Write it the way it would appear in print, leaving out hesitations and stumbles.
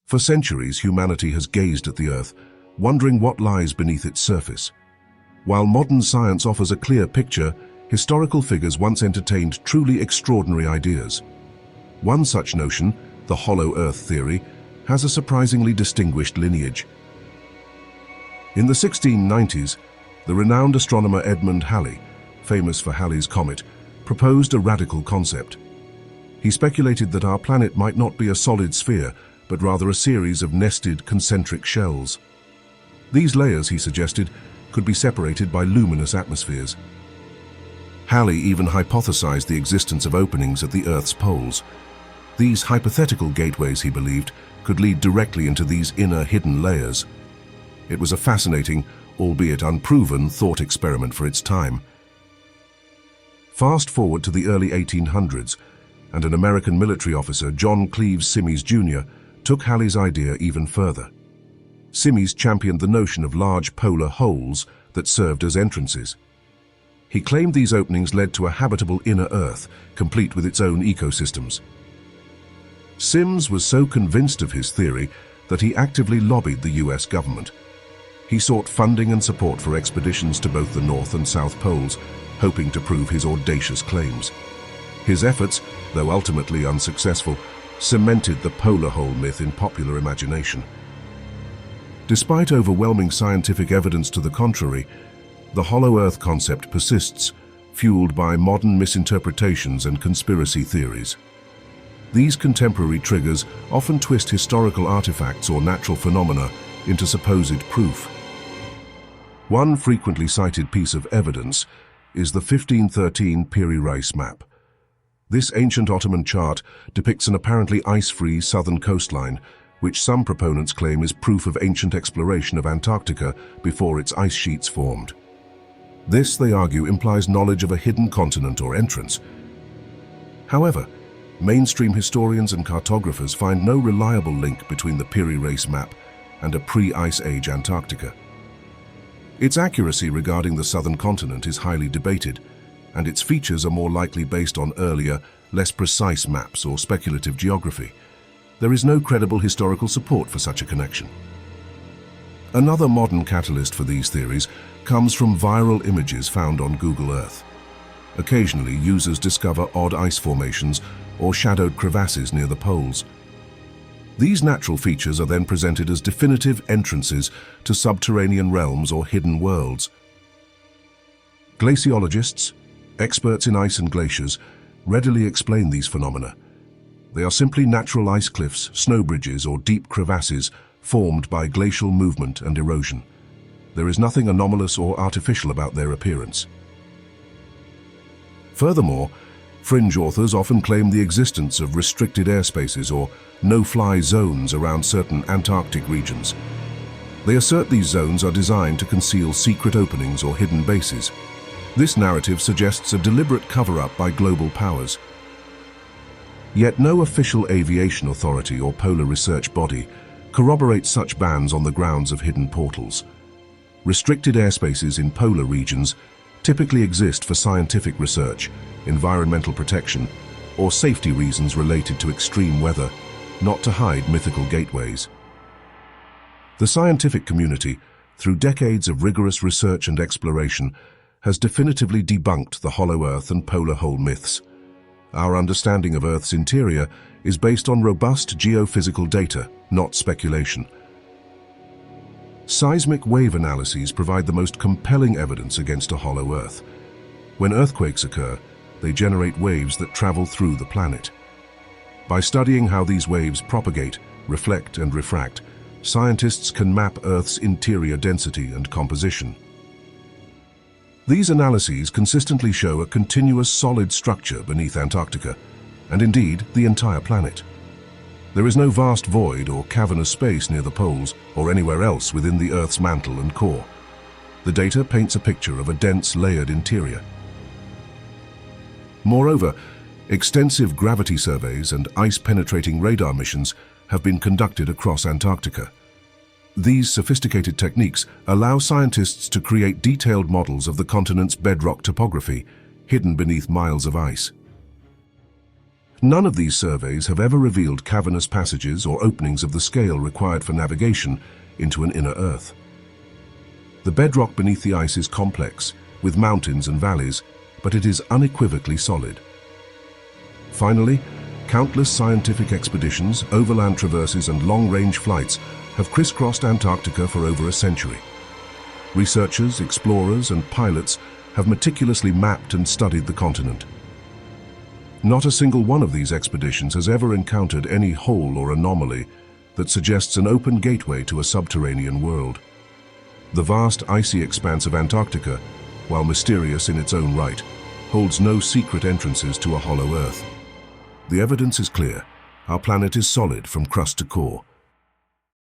For centuries, humanity has gazed at the Earth, wondering what lies beneath its surface. While modern science offers a clear picture, historical figures once entertained truly extraordinary ideas. One such notion, the hollow Earth theory, has a surprisingly distinguished lineage. In the 1690s, the renowned astronomer Edmond Halley, famous for Halley's Comet, proposed a radical concept. He speculated that our planet might not be a solid sphere, but rather a series of nested concentric shells. These layers, he suggested, could be separated by luminous atmospheres. Halley even hypothesized the existence of openings at the Earth's poles. These hypothetical gateways, he believed, could lead directly into these inner hidden layers. It was a fascinating, albeit unproven, thought experiment for its time. Fast forward to the early 1800s, and an American military officer, John Cleves Symmes Jr., took Halley's idea even further. Symmes championed the notion of large polar holes that served as entrances. He claimed these openings led to a habitable inner Earth, complete with its own ecosystems. Symmes was so convinced of his theory that he actively lobbied the US government. He sought funding and support for expeditions to both the North and South Poles, hoping to prove his audacious claims. His efforts, though ultimately unsuccessful, cemented the polar hole myth in popular imagination. Despite overwhelming scientific evidence to the contrary, the hollow Earth concept persists, fueled by modern misinterpretations and conspiracy theories. These contemporary triggers often twist historical artifacts or natural phenomena into supposed proof. One frequently cited piece of evidence is the 1513 Piri Reis map. This ancient Ottoman chart depicts an apparently ice-free southern coastline, which some proponents claim is proof of ancient exploration of Antarctica before its ice sheets formed. This, they argue, implies knowledge of a hidden continent or entrance. However, mainstream historians and cartographers find no reliable link between the Piri Reis map and a pre-Ice Age Antarctica. Its accuracy regarding the southern continent is highly debated, and its features are more likely based on earlier, less precise maps or speculative geography. There is no credible historical support for such a connection. Another modern catalyst for these theories comes from viral images found on Google Earth. Occasionally, users discover odd ice formations or shadowed crevasses near the poles. These natural features are then presented as definitive entrances to subterranean realms or hidden worlds. Glaciologists, experts in ice and glaciers, readily explain these phenomena. They are simply natural ice cliffs, snow bridges, or deep crevasses formed by glacial movement and erosion. There is nothing anomalous or artificial about their appearance. Furthermore, fringe authors often claim the existence of restricted airspaces or no-fly zones around certain Antarctic regions. They assert these zones are designed to conceal secret openings or hidden bases. This narrative suggests a deliberate cover-up by global powers. Yet no official aviation authority or polar research body corroborates such bans on the grounds of hidden portals. Restricted airspaces in polar regions typically exist for scientific research, environmental protection, or safety reasons related to extreme weather, not to hide mythical gateways. The scientific community, through decades of rigorous research and exploration, has definitively debunked the hollow Earth and polar hole myths. Our understanding of Earth's interior is based on robust geophysical data, not speculation. Seismic wave analyses provide the most compelling evidence against a hollow Earth. When earthquakes occur, they generate waves that travel through the planet. By studying how these waves propagate, reflect, and refract, scientists can map Earth's interior density and composition. These analyses consistently show a continuous solid structure beneath Antarctica, and indeed the entire planet. There is no vast void or cavernous space near the poles or anywhere else within the Earth's mantle and core. The data paints a picture of a dense, layered interior. Moreover, extensive gravity surveys and ice-penetrating radar missions have been conducted across Antarctica. These sophisticated techniques allow scientists to create detailed models of the continent's bedrock topography, hidden beneath miles of ice. None of these surveys have ever revealed cavernous passages or openings of the scale required for navigation into an inner Earth. The bedrock beneath the ice is complex, with mountains and valleys, but it is unequivocally solid. Finally, countless scientific expeditions, overland traverses, and long-range flights have crisscrossed Antarctica for over a century. Researchers, explorers, and pilots have meticulously mapped and studied the continent. Not a single one of these expeditions has ever encountered any hole or anomaly that suggests an open gateway to a subterranean world. The vast icy expanse of Antarctica, while mysterious in its own right, holds no secret entrances to a hollow Earth. The evidence is clear. Our planet is solid from crust to core,